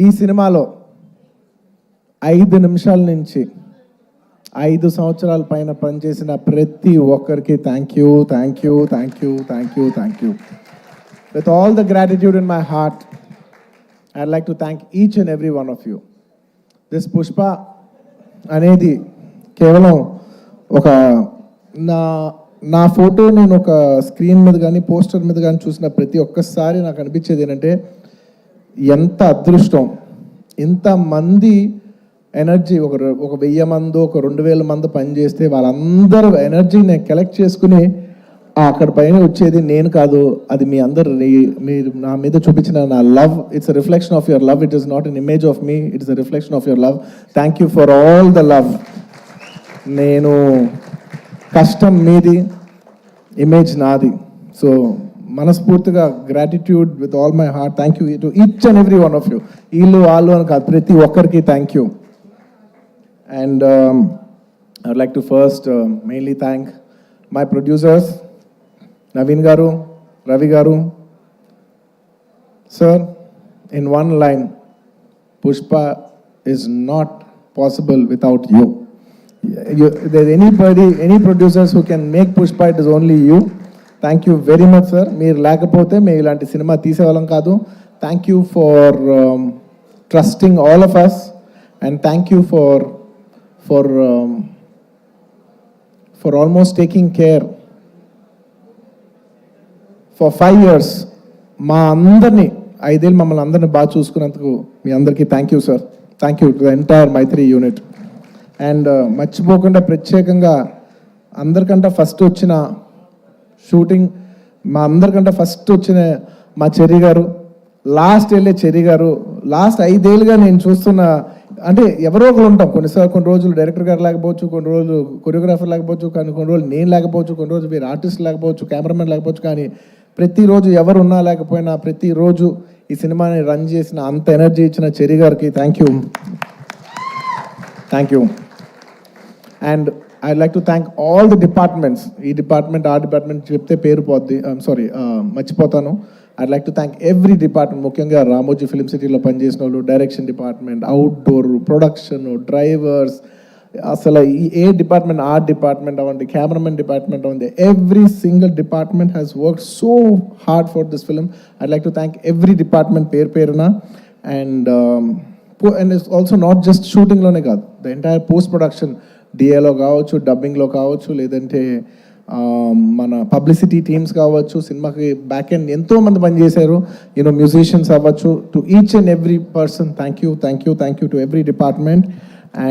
ఈ సినిమాలో 5 నిమిషాల నుంచి 5 సంవత్సరాల పైన పనిచేసిన ప్రతి ఒక్కరికి thank you. With all the gratitude in my heart, I'd like to thank each and every one of you. This Pushpa అనేది కేవలం ఒక నా ఫోటో నేను ఒక స్క్రీన్ మీద కానీ పోస్టర్ మీద కానీ చూసిన ప్రతి ఒక్కసారి నాకు అనిపించేది ఏంటంటే ఎంత అదృష్టం, ఇంతమంది ఎనర్జీ, ఒక 1000 మంది, ఒక 2000 మంది పనిచేస్తే వాళ్ళందరూ ఎనర్జీని కలెక్ట్ చేసుకుని అక్కడ పైన వచ్చేది నేను కాదు, అది మీ అందరు మీరు నా మీద చూపించిన నా love. It's a reflection of your love. It is not an image of me, it's a reflection of your love. Thank you for all the love. నేను కష్టం మీది, ఇమేజ్ నాది. సో మనస్ఫూర్తిగా gratitude with all my heart. Thank you to each and every one of you. వీళ్ళు వాళ్ళు అని కాదు, ప్రతి ఒక్కరికి thank you. And I would like to first mainly thank my producers Naveen గారు, రవి గారు. Sir, in one line, Pushpa is not possible without you. If there's anybody, any producers who can make Pushpa, it is only you. Thank you very much, sir. మీరు లేకపోతే మేము ఇలాంటి cinema తీసేవాళ్ళం కాదు. Thank you for trusting all of us, and thank you for almost taking care for 5 years. మా అందరినీ 5 ఏళ్ళు మమ్మల్ని అందరినీ బాగా చూసుకున్నందుకు మీ అందరికీ thank you sir. Thank you to the entire Mythri unit. And మర్చిపోకుండా ప్రత్యేకంగా అందరికంటే ఫస్ట్ వచ్చిన షూటింగ్, మా అందరికంటే ఫస్ట్ వచ్చిన మా చెర్రీ గారు, లాస్ట్ వెళ్ళే చెర్రీ గారు. లాస్ట్ 5 ఏళ్ళుగా నేను చూస్తున్న, అంటే ఎవరో ఒకరు ఉంటాం, కొన్ని రోజులు డైరెక్టర్ గారు లేకపోవచ్చు, కొన్ని రోజులు కొరియోగ్రాఫర్ లేకపోవచ్చు, కానీ కొన్ని రోజులు నేను లేకపోవచ్చు, కొన్ని రోజులు మీరు ఆర్టిస్ట్ లేకపోవచ్చు, కెమెరామెన్ లేకపోవచ్చు, కానీ ప్రతిరోజు ఎవరు ఉన్నా లేకపోయినా ప్రతిరోజు ఈ సినిమాని రన్ చేసిన, అంత ఎనర్జీ ఇచ్చిన చెర్రీ గారికి thank you. And I like to thank all the departments. ఈ డిపార్ట్మెంట్ ఆ డిపార్ట్మెంట్ చెప్తే పేరు పోద్ది, మర్చిపోతాను. I like to thank every department, ముఖ్యంగా రామోజీ ఫిలిం సిటీలో పనిచేసిన వాళ్ళు, direction department, outdoor, production, drivers, అసలు ఏ డిపార్ట్మెంట్, ఆర్ట్ డిపార్ట్మెంట్ అవ్వండి, కెమెరామెన్ డిపార్ట్మెంట్ అవ్వండి, every single department has work so hard for this film. I like to thank every department పేరున. And it's also not just షూటింగ్లోనే కాదు, the entire post production, డిఏలో కావచ్చు, డబ్బింగ్లో కావచ్చు, లేదంటే మన పబ్లిసిటీ టీమ్స్ కావచ్చు, సినిమాకి బ్యాక్ ఎండ్ ఎంతోమంది పనిచేశారు, యూనో మ్యూజిషియన్స్ అవ్వచ్చు. To each and every person thank you to every department.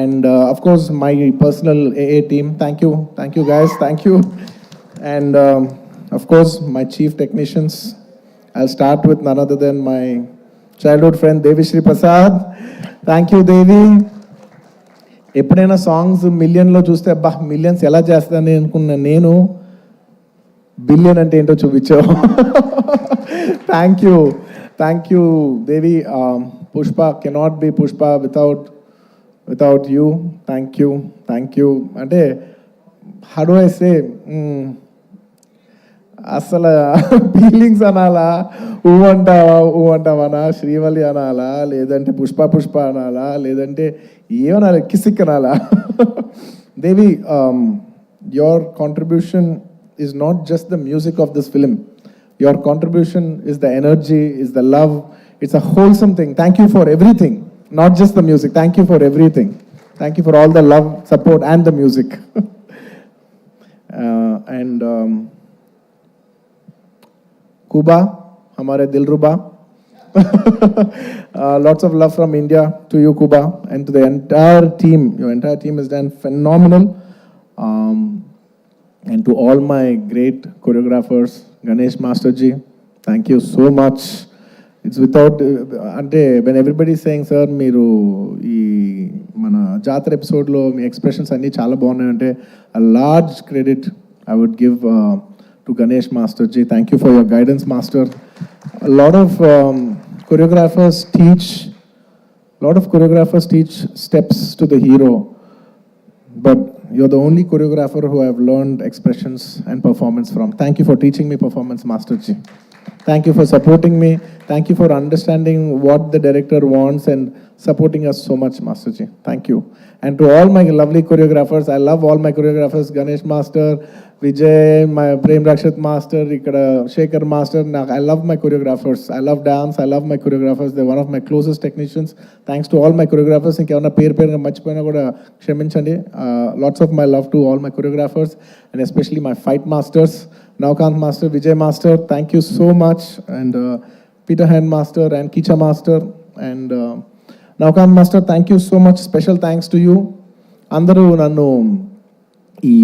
And of course my personal AA team, thank you guys, thank you. And of course my chief technicians, I'll start with none other than my childhood friend Devi Shri Prasad. Thank you Devi. ఎప్పుడైనా songs మిలియన్లో చూస్తే అబ్బా millions ఎలా చేస్తానని అనుకున్న నేను, billion అంటే ఏంటో చూపించావు. Thank you Devi. Pushpa cannot be Pushpa without you. Thank you. అంటే how do I say, అసలు ఫీలింగ్స్ అనాలా, ఊ అంటావనా, శ్రీవల్లి అనాలా, లేదంటే పుష్ప అనాలా, లేదంటే ఏమనాలి, కిసిక్ అనాలా. Devi, your contribution is not just the music of this film. Your contribution is the energy, is the love. It's a wholesome thing. Thank you for everything. Not just the music. Thank you for everything. Thank you for all the love, support, and the music. And Kuba, hamare Dilruba. Lots of love from India to you, Kuba, and to the entire team. Your entire team has done phenomenal. And to all my great choreographers, Ganesh Masterji, thank you so much. It's without, అంటే when everybody is saying, sir మీరు ఈ మన జాతర ఎపిసోడ్లో మీ expressions అన్నీ చాలా బాగున్నాయి అంటే, a large credit I would give to Ganesh Masterji. Thank you for your guidance, master. A lot of choreographers teach steps to the hero, but you're the only choreographer who I've learned expressions and performance from. Thank you for teaching me performance, Masterji. Thank you for supporting me. Thank you for understanding what the director wants and supporting us so much, Master Ji. Thank you. And to all my lovely choreographers, I love all my choreographers, Ganesh Master, Vijay, my Prem Rakshat Master, ikkada Shekhar Master. I love my choreographers. I love dance. I love my choreographers. They're one of my closest technicians. Thanks to all my choreographers. ఇంకేమన్నా పేరుగా మర్చిపోయినా కూడా క్షమించండి. Lots of my love to all my choreographers and especially my fight masters, Navkant Master, Vijay Master. Thank you so much. And Peter Hand Master and Kicha Master and Navkant Master, thank you so much. Special thanks to you. అందరూ నన్ను ఈ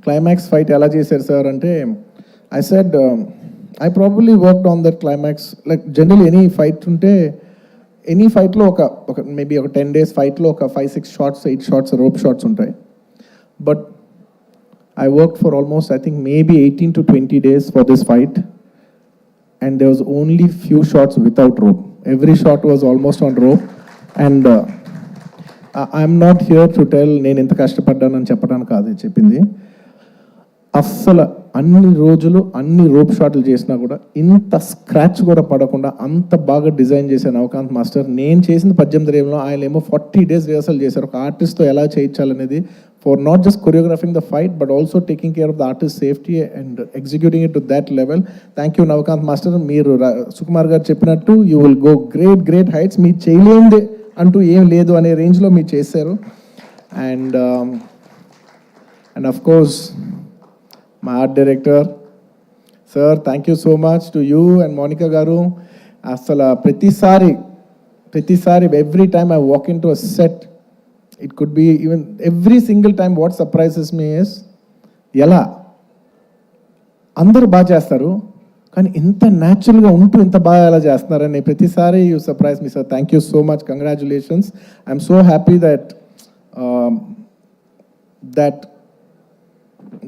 climax fight ఎలా చేశారు sir అంటే, I said I probably worked on that climax. Like general any fight ఉంటే any ఫైట్లో ఒక maybe ఒక 10 days ఫైట్లో ఒక 5-6 shots 8 shots రోప్ షాట్స్ ఉంటాయి. But I worked for almost, I think, maybe 18 to 20 days for this fight. And there was only few shots without rope. Every shot was almost on rope. And I'm not here to tell నేను ఎంత కష్టపడ్డానని చెప్పడానికి కాదు చెప్పింది. అస్సలు అన్ని రోజులు అన్ని rope షాట్లు చేసినా కూడా ఇంత స్క్రాచ్ కూడా పడకుండా అంత బాగా డిజైన్ చేశాను నవకాంత్ మాస్టర్. నేను చేసిన 18 ఏళ్ళలో ఆయన ఏమో 40 days రిహర్సల్ చేశారు ఒక ఆర్టిస్ట్తో ఎలా చేయించాలనేది. For not just choreographing the fight, but also taking care of the artist's safety and executing it to that level. Thank you, Navkant Master. Meer Sukumar garu cheppinattu, you will go great heights. Mee cheyalende antu em ledu ane range lo mee chesaru. And of course, my art director, sir, thank you so much to you and Monica garu. Asala pratisari every time I walk into a set, it could be even every single time, what surprises me is ఎలా అందరూ బాగా చేస్తారు కానీ ఇంత న్యాచురల్గా ఉంటూ ఇంత బాగా ఎలా చేస్తున్నారని ప్రతిసారి you surprise me sir. Thank you so much, congratulations. I'm so happy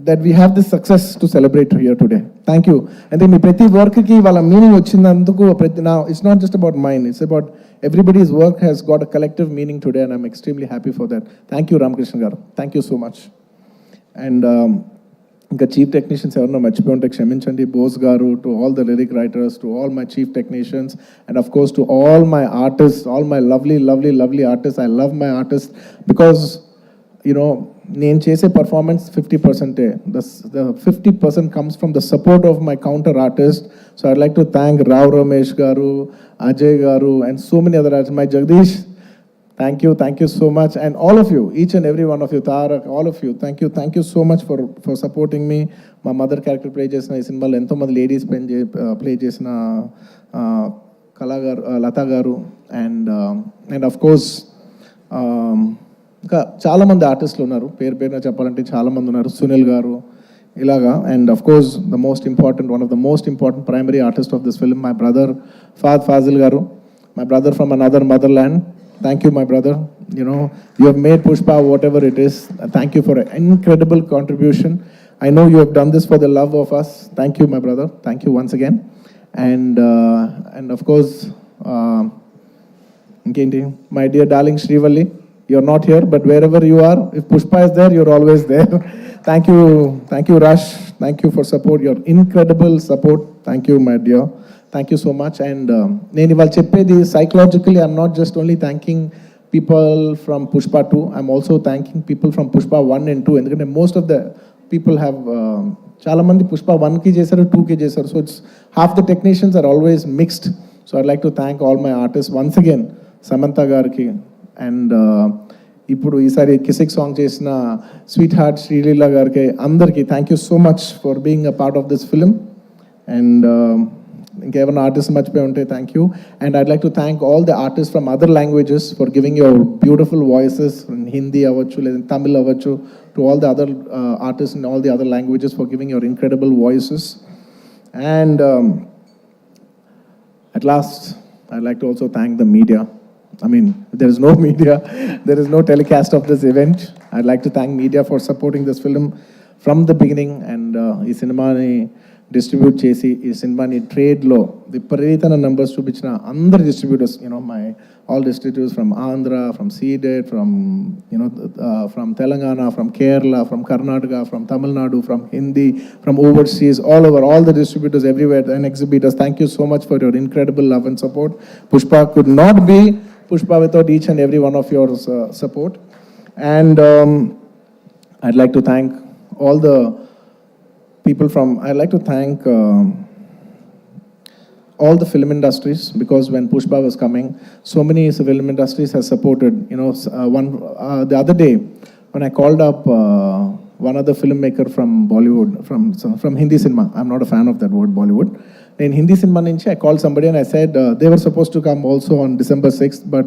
that we have this success to celebrate here today. Thank you. And then మీ ప్రతి వర్క్కి వాళ్ళ మీనింగ్ వచ్చినందుకు now it's not just about mine, it's about everybody's work has got a collective meaning today and I'm extremely happy for that. Thank you Ramakrishna garu, thank you so much. And ఇంకా chief technicians ఎవరినో మర్చిపోయి ఉంటే క్షమించండి. బోస్ గారు, to all the lyric writers, to all my chief technicians and of course to all my artist, all my lovely artist. I love my artist because నేను చేసే performance 50%. The 50% comes from the support of my counter artist. So I'd like to thank Rao Ramesh garu, Ajay garu and so many other artists. My Jagdish, thank you so much. And all of you, each and every one of you, Tarak, all of you, thank you so much for supporting me. My mother character play chesina ee cinema lo ento mandi ladies play chesina Kala garu, Lata garu and of course ఇంకా చాలామంది ఆర్టిస్టులు ఉన్నారు, పేరున చెప్పాలంటే చాలామంది ఉన్నారు. సునీల్ గారు ఇలాగా. And of course one of the most important primary artist of this film, my brother Fahad Fazil garu, my brother from another motherland. Thank you my brother, you have made Pushpa whatever it is. Thank you for an incredible contribution. I know you have done this for the love of us. Thank you my brother, thank you once again. And of course inkenti my dear darling Srivalli, you're not here, but wherever you are, if Pushpa is there, you're always there. Thank you Rush, thank you for support, your incredible support. Thank you my dear, thank you so much. And నేను ఇవాళ చెప్పేది psychologically, I'm not just only thanking people from Pushpa 2, I'm also thanking people from Pushpa 1 and 2. ఎందుకంటే most of the people have చాలా మంది Pushpa 1కి చేశారు, 2కి చేశారు. So it's half the technicians are always mixed. So I'd like to thank all my artists once again, Samantha గారికి and ఇప్పుడు ఈసారి కిసిక్ సాంగ్ చేసిన స్వీట్ హార్ట్ శ్రీలీల గారికి అందరికీ thank you so much for being a part of this film. And ఇంకేమైనా artist మర్చిపోయి ఉంటే thank you. And I'd like to thank all the artist from other languages for giving your beautiful voices. Hindi అవ్వచ్చు, లేదా తమిళ్ అవ్వచ్చు, to all the other artist in all the other languages for giving your incredible voices. And at last I'd like to also thank the media. I mean, there is no media, there is no telecast of this event. I'd like to thank media for supporting this film from the beginning. And ee cinema ni distribute చేసి ఈ సినిమాని ట్రేడ్లో విపరీతమైన numbers చూపించిన అందరు distributors, my all distributors from Andhra, from Ceded, from from Telangana, from Kerala, from Karnataka, from Tamil Nadu, from Hindi, from overseas, all over, all the distributors everywhere and exhibitors, thank you so much for your incredible love and support. Pushpa could not be Pushpa without each and every one of your support. And I'd like to thank all the people from, I'd like to thank all the film industries, because when Pushpa was coming, so many film industries have supported. The other day, when I called up one other filmmaker from Bollywood, from Hindi cinema, I'm not a fan of that word Bollywood. In Hindi cinema, I called somebody and I said they were supposed to come also on December 6th, but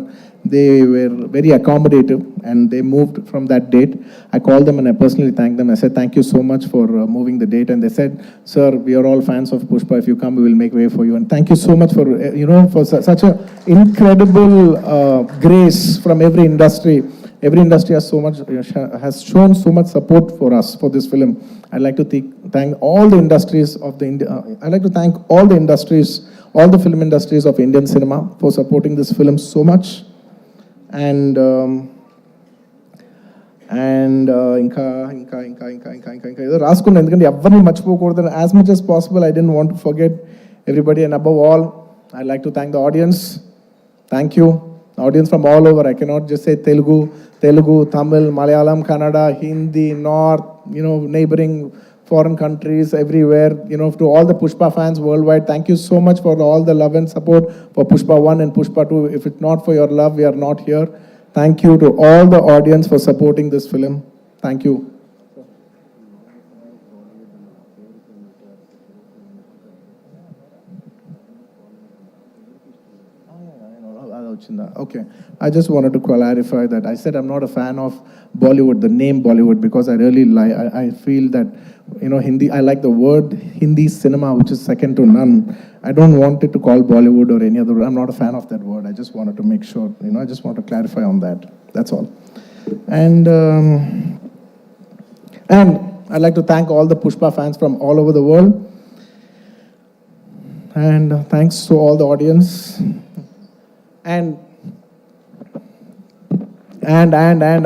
they were very accommodative and they moved from that date. I called them and I personally thanked them. I said, thank you so much for moving the date. And they said, sir, we are all fans of Pushpa. If you come, we will make way for you. And thank you so much for, for such a incredible grace from every industry. Every industry has shown so much support for us for this film. I'd like to thank all the industries of I'd like to thank all the industries, all the film industries of Indian cinema for supporting this film so much. And ఇంకా ఏదో రాసుకున్నాను, ఎందుకంటే ఎవరిని మర్చిపోకూడదు. As much as possible, I didn't want to forget everybody. And above all, I'd like to thank the audience. Thank you. Audience from all over. I cannot just say Telugu, Tamil, Malayalam, Kannada, Hindi, North, neighboring foreign countries, everywhere, to all the Pushpa fans worldwide, thank you so much for all the love and support for Pushpa 1 and Pushpa 2. If it's not for your love, we are not here. Thank you to all the audience for supporting this film. Thank you. Okay, I just wanted to clarify that I said I'm not a fan of Bollywood, the name Bollywood, because I really I feel that Hindi, I like the word Hindi cinema, which is second to none. I don't want it to call Bollywood or any other. I'm not a fan of that word. I just wanted to make sure, I just want to clarify on that. That's all. And I'd like to thank all the Pushpa fans from all over the world. And thanks to all the audience. And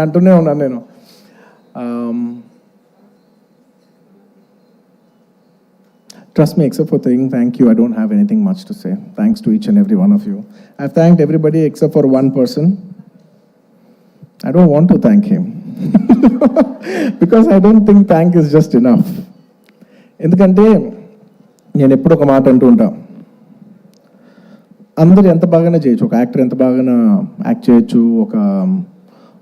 అంటూనే ఉన్నాను నేను. Trust me, except for saying thank you, I don't have anything much to say. Thanks to each and every one of you. I've thanked everybody except for one person. I don't want to thank him. Because I don't think thank is just enough. ఎందుకంటే నేను ఎప్పుడు ఒక మాట అంటూ ఉంటా, అందరూ ఎంత బాగానే చేయొచ్చు, ఒక యాక్టర్ ఎంత బాగానే యాక్ట్ చేయొచ్చు,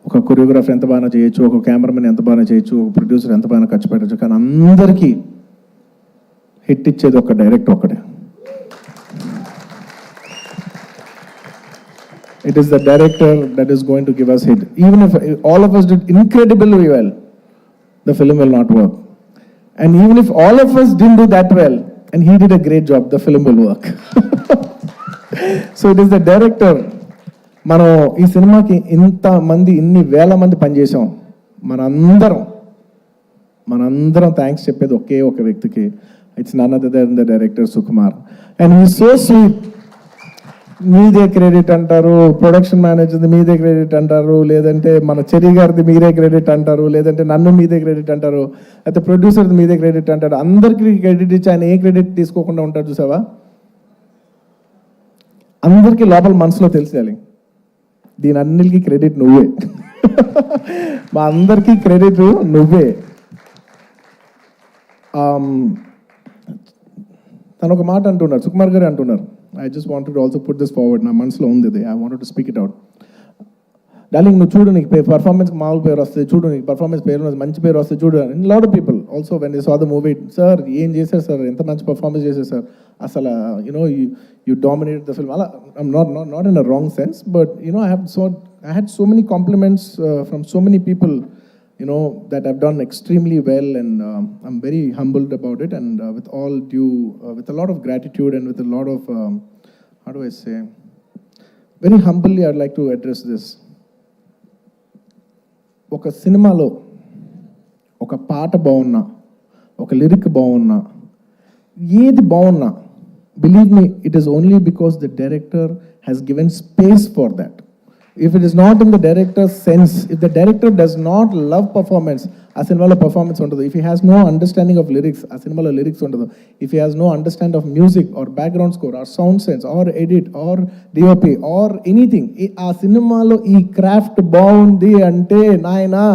ఒక కొరియోగ్రాఫర్ ఎంత బాగా చేయొచ్చు, ఒక కెమెరామెన్ ఎంత బాగా చేయొచ్చు, ఒక ప్రొడ్యూసర్ ఎంత బాగా ఖర్చు పెట్టచ్చు, కానీ అందరికీ హిట్ ఇచ్చేది ఒక డైరెక్టర్ ఒక్కడే. It is the director that is going to give us hit. Even if all of us did incredibly well, the film will not work. And even if all of us didn't do that well, and he did a great job, the film will work. So it is the director. మనం ఈ సినిమాకి ఇన్ని వేల మంది పనిచేసాం. మనందరం thanks చెప్పేది ఒకే ఒక వ్యక్తికి. It's none other than the director Sukumar. And he so sweet. మీదే క్రెడిట్ అంటారు, ప్రొడక్షన్ మేనేజర్ది మీదే క్రెడిట్ అంటారు, లేదంటే మన చెరి గారిది మీరే క్రెడిట్ అంటారు, లేదంటే నన్ను మీదే క్రెడిట్ అంటారు, అయితే ప్రొడ్యూసర్ది మీదే క్రెడిట్ అంటారు. అందరికీ క్రెడిట్ ఇచ్చి ఆయన ఏ క్రెడిట్ తీసుకోకుండా ఉంటాడు చూసావా. అందరికీ లోపల మనసులో తెలిసేయాలి, దీని అన్నిటికీ క్రెడిట్ నువ్వే. మా అందరికీ క్రెడిట్ నువ్వే. తను ఒక మాట అంటున్నారు, సుకుమార్ గారు అంటున్నారు, I just wanted also put this forward, నా మనసులో ఉంది ఇది, I wanted to speak it out. Darling నువ్వు చూడు, నీకు పర్ఫార్మెన్స్కి మామూలు పేరు వస్తుంది, చూడు నీకు పర్ఫార్మెన్స్ పేరు మంచి పేరు వస్తుంది చూడు. Lot of people also when they saw the movie, sir ఏం చేశారు సార్, ఎంత మంచి పర్ఫార్మెన్స్ చేశారు సార్, అసలు you dominated the film. I'm not in a wrong sense, but I had so many compliments from so many people, that I've done extremely well, and I'm very humbled about it, and with all due, with a lot of gratitude and with a lot of, how do I say, very humbly I'd like to address this. ఒక సినిమాలో ఒక పాట బాగున్నా, ఒక lyric బాగున్నా, ఏది బాగున్నా, believe me, it is only because the director has given space for that. If it is not in the director's sense, if the director does not love performance, ఆ సినిమాలో పర్ఫార్మెన్స్ ఉండదు. If he has no understanding of lyrics, ఆ సినిమాలో lyrics ఉండదు. If he has no understand of music or background score or sound sense or edit or DOP or anything, ఆ సినిమాలో ఈ craft బాగుంది అంటే నాయనా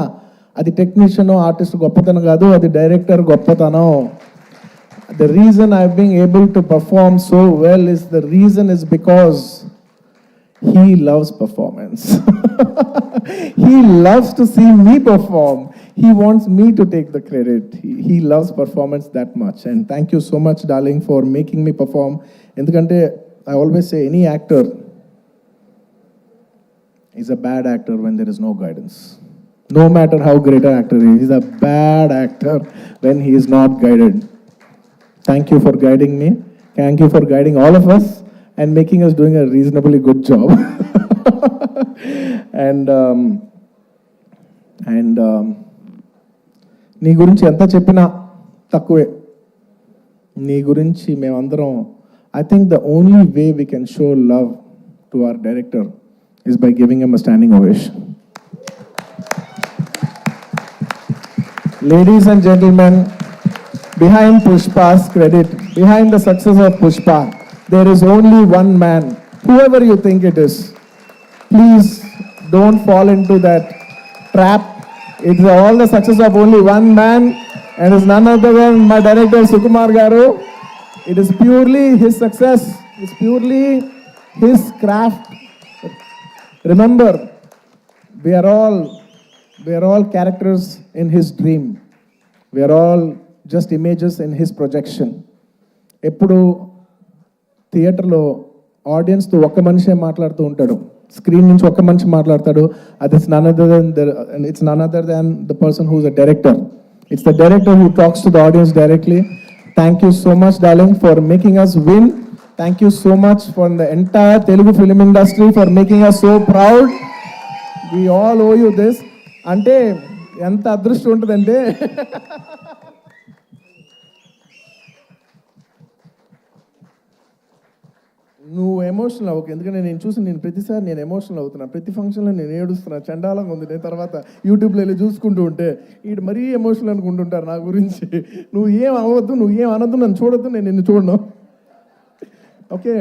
అది టెక్నీషియన్ ఆర్టిస్ట్ గొప్పతనం కాదు, అది డైరెక్టర్ గొప్పతనం. The reason I've been able to perform so well is the reason is because he loves performance. He loves to see me perform. He wants me to take the credit. He loves performance that much. And thank you so much, darling, for making me perform. Endukante I always say any actor is a bad actor when there is no guidance. No matter how great an actor is, he's a bad actor when he is not guided. Thank you for guiding me. Thank you for guiding all of us and making us doing a reasonably good job. and నీ గురించి ఎంత చెప్పినా తక్కువే. నీ గురించి మేమందరం, I think the only way we can show love to our director is by giving him a standing ovation. Ladies and gentlemen, behind Pushpa's credit, behind the success of Pushpa, there is only one man, whoever you think it is. Please don't fall into that trap. It's all the success of only one man, and it's none other than my director Sukumar Garu. It is purely his success. It's purely his craft. Remember, we are all characters in his dream. We are all just images in his projection. ఎప్పుడు థియేటర్లో ఆడియన్స్తో ఒక్క మనిషే మాట్లాడుతూ ఉంటాడు, screen నుంచి ఒక్క మనిషి మాట్లాడతాడు. అది it's none other than the person who is a director. It's the director who talks to the audience directly. Thank you so much darling for making us win. Thank you so much for the entire Telugu film industry for making us so proud. We all owe you this. అంటే ఎంత అదృష్టం ఉంటుందంటే నువ్వు emotional అవ్వకు, ఎందుకంటే నేను చూసి నేను ప్రతిసారి నేను ఎమోషనల్ అవుతున్నా, ప్రతి ఫంక్షన్లో నేను ఏడుస్తున్నా, చండాలంగా ఉంది. నేను తర్వాత యూట్యూబ్లో వెళ్ళి చూసుకుంటూ ఉంటే వీడు మరీ ఎమోషనల్ అనుకుంటుంటారు నా గురించి. నువ్వు ఏం అవ్వద్దు, నువ్వు ఏం అనద్దు, నన్ను చూడొద్దు, నేను నిన్ను చూడను, ఓకే?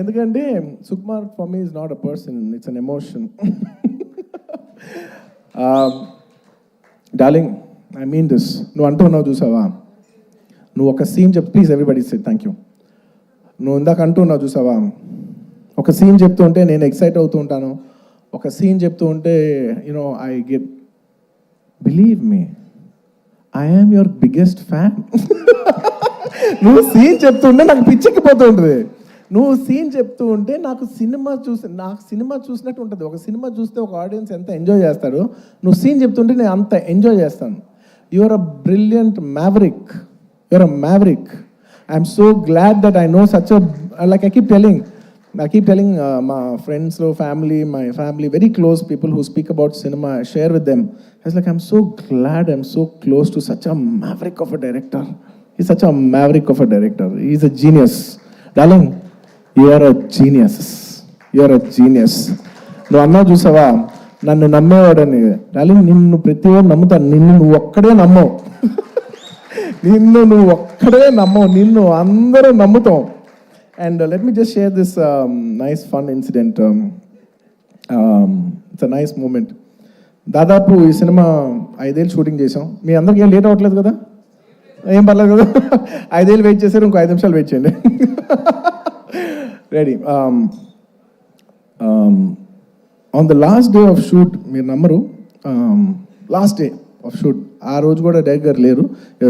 ఎందుకంటే Sukumar for me is not a person, it's an emotion. Darling, I mean this. నువ్వు అంటున్నావు చూసావా, నువ్వు ఒక సీన్ చెప్పు please, everybody say thank you. నువ్వు ఇందాక అంటున్నావు చూసావా, ఒక సీన్ చెప్తూ ఉంటే నేను ఎక్సైట్ అవుతూ ఉంటాను. ఒక సీన్ చెప్తూ ఉంటే you know I get, believe me, I am your biggest fan. నువ్వు సీన్ చెప్తుంటే నాకు పిచ్చెక్కిపోతూ ఉంటుంది. నువ్వు సీన్ చెప్తూ ఉంటే నాకు సినిమా చూసినట్టు ఉంటుంది. ఒక సినిమా చూస్తే ఒక ఆడియన్స్ ఎంత ఎంజాయ్ చేస్తాడో, నువ్వు సీన్ చెప్తుంటే నేను అంత ఎంజాయ్ చేస్తాను. You are a brilliant maverick. You are a maverick. I'm so glad that I know such a, like I keep telling my friends, my family, very close people who speak about cinema, I share with them. I was like, I'm so glad I'm so close to such a maverick of a director. He's such a maverick of a director. He's a genius. Darling, you are a genius. You are a genius. నువ్వు అన్నా చూసావా, నన్ను నమ్మేవాడని. Darling, నిన్ను ప్రతి వాడు నమ్ముతాను, నిన్ను నువ్వు ఒక్కడే నమ్మవు. నువ్వు ఒక్కడే నమ్మవు, నిన్ను అందరూ నమ్ముతాం. And let me just share this nice fun incident. It's a nice moment. దాదాపు ఈ సినిమా 5 ఏళ్ళు షూటింగ్ చేసాం. మీ అందరికీ ఏం లేట్ అవ్వట్లేదు కదా, ఏం పర్లేదు కదా? 5 ఏళ్ళు వెయిట్ చేశారు, ఇంకో 5 నిమిషాలు వెయిట్ చేయండి. Ready. On the last day of shoot, మీరు నమ్మరు, లాస్ట్ డే ఆఫ్ షూట్, ఆ రోజు కూడా డైరెక్టర్ గారు లేరు,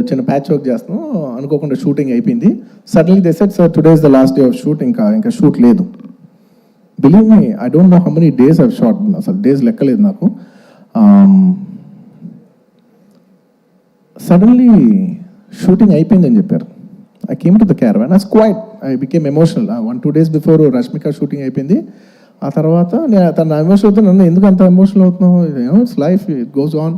చిన్న ప్యాచ్ వర్క్ చేస్తున్నాం, అనుకోకుండా షూటింగ్ అయిపోయింది. Suddenly they said, sir today is the last day of shoot, ఇంకా షూట్ లేదు. Believe me, I don't know how many days of shot, అసలు డేస్ లెక్కలేదు నాకు. సడన్లీ షూటింగ్ అయిపోయిందని చెప్పారు. I came to the caravan, I was quite, I became emotional. 1-2 days before Rashmika shooting అయిపోయింది. ఆ తర్వాత నేను తన ఎమోషన్ అవుతుంది, నన్ను ఎందుకు అంత ఎమోషనల్ అవుతున్నావు, it's life, it goes on.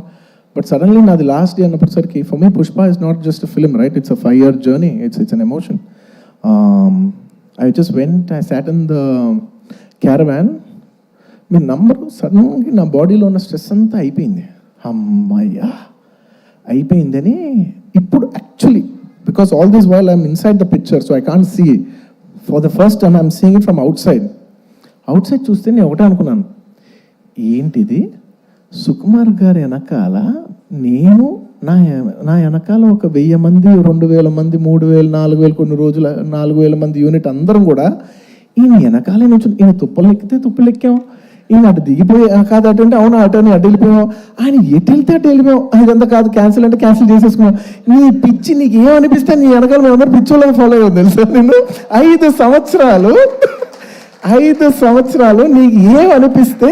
But suddenly నాది లాస్ట్ డే అన్నప్పటిసరికి for me Pushpa is not just a film, right? It's a 5-year journey, it's an emotion. I just went, I sat in the caravan. మీ number సడన్గా నా బాడీలో ఉన్న stress అంతా అయిపోయింది. అమ్మయ్యా అయిపోయిందని ఇప్పుడు actually, because all this while I'm inside the picture, so I can't see. For the first time I'm seeing it from outside చూస్తే నేను ఒకటే అనుకున్నాను, ఏంటిది సుకుమార్ గారి వెనకాల నేను నా వెనకాల ఒక 1000 మంది, 2000 మంది, 3000, 4000, కొన్ని రోజులు 4000 మంది యూనిట్ అందరం కూడా ఈయన వెనకాలే నుంచి, ఈయన తుప్పలెక్కితే తుప్పలెక్కాం, ఈయన అటు దిగిపోయి కాదు అటు అంటే అవును అటు అని అటు వెళ్ళిపోయాం, ఆయన ఎటు వెళ్తే అటు వెళ్ళిపోయాం, ఇదంతా కాదు క్యాన్సిల్ అంటే క్యాన్సిల్ చేసేసుకున్నాం. నీ పిచ్చి నీకు ఏమనిపిస్తే నీ వెనకాల మేమందరూ పిచ్చోళ్ళని ఫాలో అయ్యాం తెలుసా. నేను 5 సంవత్సరాలు నీకు ఏమనిపిస్తే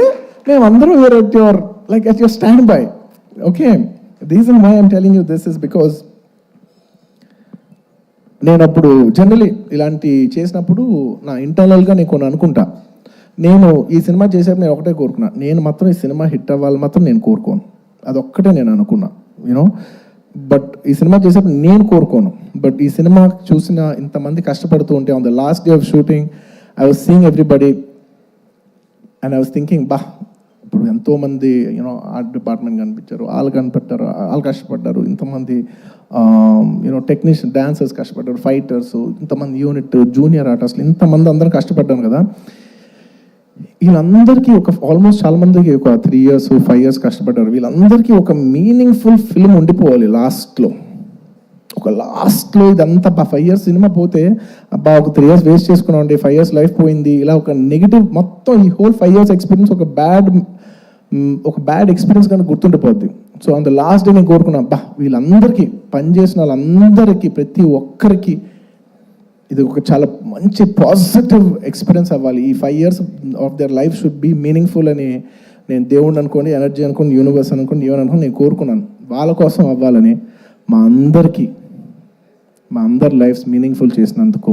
మేమందరం were at your like at your stand by. Okay, reason why I'm telling you this is because నేను అప్పుడు జనరలీ ఇలాంటి చేసినప్పుడు నా ఇంటర్నల్గా నేను కొన్ని అనుకుంటా. నేను ఈ సినిమా చేసేప్పుడు నేను ఒకటే కోరుకున్నా, నేను మాత్రం ఈ సినిమా హిట్ అవ్వాలి మాత్రం నేను కోరుకోను, అదొక్కటే నేను అనుకున్నా, యూనో. బట్ ఈ సినిమా చేసేప్పుడు నేను కోరుకోను. బట్ ఈ సినిమా చూసిన ఇంతమంది కష్టపడుతూ ఉంటే on the last day of shooting I was seeing everybody and I was thinking, ఇప్పుడు ఎంతోమంది యూనో ఆర్ట్ డిపార్ట్మెంట్ కనిపించారు, వాళ్ళు కష్టపడ్డారు, ఇంతమంది యూనో టెక్నీషియన్, డాన్సర్స్ కష్టపడ్డారు, ఫైటర్స్, ఇంతమంది యూనిట్, జూనియర్ ఆర్టిస్టులు, ఇంతమంది అందరం కష్టపడ్డాను కదా. వీళ్ళందరికీ ఆల్మోస్ట్ చాలా మందికి ఒక 3 years 5 years కష్టపడ్డారు. వీళ్ళందరికీ ఒక మీనింగ్ఫుల్ ఫిల్మ్ ఉండిపోవాలి లాస్ట్లో. ఇదంతా 5 years సినిమా పోతే ఒక 3 years వేస్ట్ చేసుకున్నాం అండి, 5 years లైఫ్ పోయింది, ఇలా ఒక నెగిటివ్ మొత్తం ఈ హోల్ 5 years ఎక్స్పీరియన్స్ ఒక బ్యాడ్ ఎక్స్పీరియన్స్ కనుక గుర్తుండిపోద్ది. So on the last day నేను కోరుకున్నా, వీళ్ళందరికీ పనిచేసిన వాళ్ళందరికీ ప్రతి ఒక్కరికి ఇది ఒక చాలా మంచి పాజిటివ్ ఎక్స్పీరియన్స్ అవ్వాలి. ఈ 5 years of their life should be meaningful అని నేను దేవుడిని అనుకోండి, ఎనర్జీ అనుకోండి, యూనివర్స్ అనుకోండి, ఏమని అనుకోండి నేను కోరుకున్నాను. వాళ్ళ కోసం అవ్వాలని, మా అందరి లైఫ్స్ మీనింగ్ఫుల్ చేసినందుకు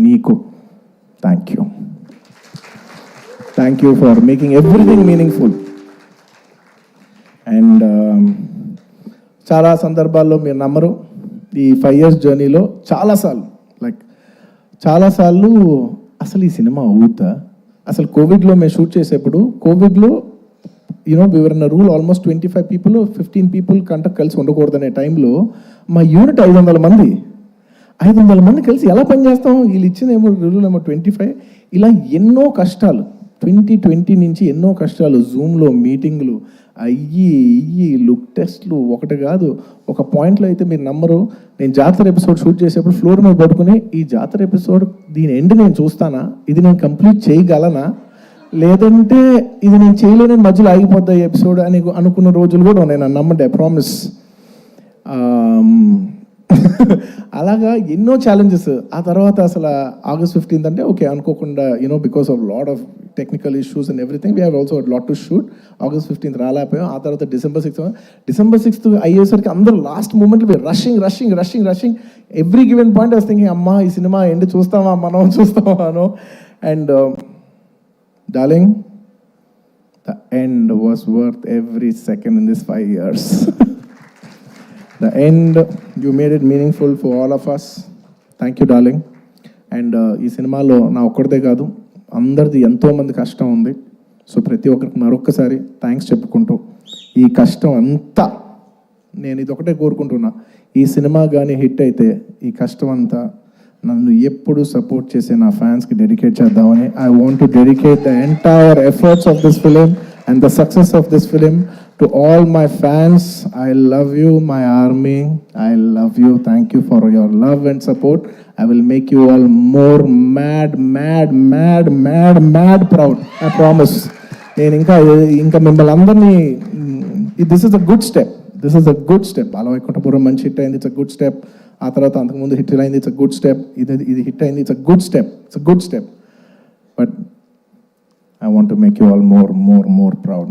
నీకు thank you for making everything meaningful. And చాలా సందర్భాల్లో మీరు నమ్మరు, ఈ 5 years జర్నీలో చాలాసార్లు అసలు ఈ సినిమా అవుతా, అసలు కోవిడ్లో మేము షూట్ చేసేప్పుడు కోవిడ్లో you know we were in rule almost 25 people 15 people కంట కలిసి ఉండకూడదనే టైంలో మా యూనిట్ 500 మంది కలిసి ఎలా పనిచేస్తాం, వీళ్ళు ఇచ్చిందేమో రూల్ ఏమో 25. ఇలా ఎన్నో కష్టాలు 2020 నుంచి ఎన్నో కష్టాలు, జూమ్లో మీటింగ్లు అయ్యి లుక్ టెస్ట్లు, ఒకటి కాదు. ఒక పాయింట్లో అయితే మీరు నమ్మరు, నేను జాతర ఎపిసోడ్ షూట్ చేసేప్పుడు ఫ్లోర్ మీద పడుకుని ఈ జాతర ఎపిసోడ్ దీని ఎండ్ నేను చూస్తానా, ఇది నేను కంప్లీట్ చేయగలనా, లేదంటే ఇది నేను చేయలేని మధ్యలో ఆగిపోద్దా ఈ ఎపిసోడ్ అని అనుకున్న రోజులు కూడా ఉన్నాయి. నన్ను నమ్మండి, ఐ ప్రామిస్. అలాగా ఎన్నో ఛాలెంజెస్. ఆ తర్వాత అసలు August 15th అంటే ఓకే అనుకోకుండా you know because of lot of technical issues and everything we have also lot to shoot. August 15th రాలేకపోయాం. ఆ తర్వాత December 6th అయ్యేసరికి అందరూ లాస్ట్ మూమెంట్లో rushing every given point I was thinking, అమ్మా ఈ సినిమా ఎండ్ చూస్తామా అనో. And darling, the end was worth every second in these 5 years. The end, you made it meaningful for all of us. Thank you, darling. And ఈ సినిమాలో నా ఒక్కడిదే కాదు, అందరిది ఎంతోమంది కష్టం ఉంది. సో ప్రతి ఒక్కరికి మరొక్కసారి థ్యాంక్స్ చెప్పుకుంటూ, ఈ కష్టం అంతా నేను ఇది ఒకటే కోరుకుంటున్నా, ఈ సినిమా కానీ హిట్ అయితే ఈ కష్టం అంతా నన్ను ఎప్పుడు సపోర్ట్ చేసే నా ఫ్యాన్స్కి డెడికేట్ చేద్దామని. I want to dedicate the entire efforts of this film and the success of this film to all my fans. I love you, my army. I love you. Thank you for your love and support. I will make you all more mad proud. I promise. నేను ఇంకా మిమ్మల్ని అందరినీ, this is a good step. Ala Vaikunthapuram మంచి hit అయింది, it's a good step. ఆ తర్వాత అంతకుముందు hit అయింది, ఇట్స్ అ గుడ్ స్టెప్. ఇది హిట్ అయింది, it's a good step. But I want to make you all more proud.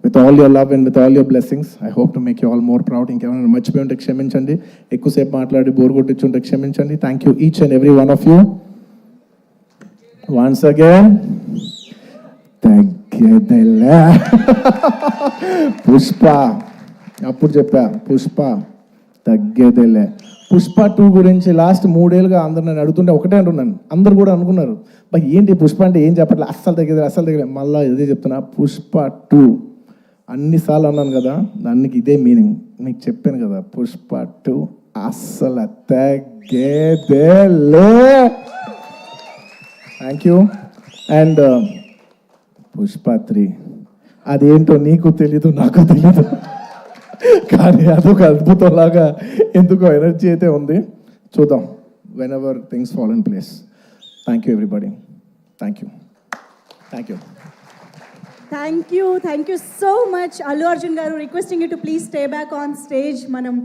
With all your love and with all your blessings, I hope to make you all more proud. ఇంకేమైనా మర్చిపోయి ఉంటే క్షమించండి, ఎక్కువసేపు మాట్లాడి bore కొట్టించి ఉంటే క్షమించండి. Thank you each and every one of you. Once again, తగ్గేదెలా Pushpa, అప్పుడు చెప్పా పుష్ప తగ్గేదేలే. పుష్ప 2 గురించి లాస్ట్ 3 ఏళ్ళుగా అందరు నన్ను అడుగుతుంటే ఒకటే అంటున్నాను, అందరు కూడా అనుకున్నారు బట్ ఏంటి పుష్ప అంటే ఏం చెప్పట్లే, అస్సలు తగ్గేది మళ్ళీ ఇదే చెప్తున్నా, పుష్ప 2 అన్నిసార్లు అన్నాను కదా, దానికి ఇదే మీనింగ్, మీకు చెప్పాను కదా, పుష్ప 2 అస్సలు తగ్గేదేలే. Thank you. అండ్ పుష్ప 3 అదేంటో నీకు తెలీదు నాకు తెలీదు, కానీ అదొక అద్భుతంలాగా ఎందుకో ఎనర్జీ అయితే ఉంది. చూద్దాం, when ever things fall in place. Thank you everybody. Thank you. Thank you so much, Allu Arjun garu. Requesting you to please stay back on stage. Manam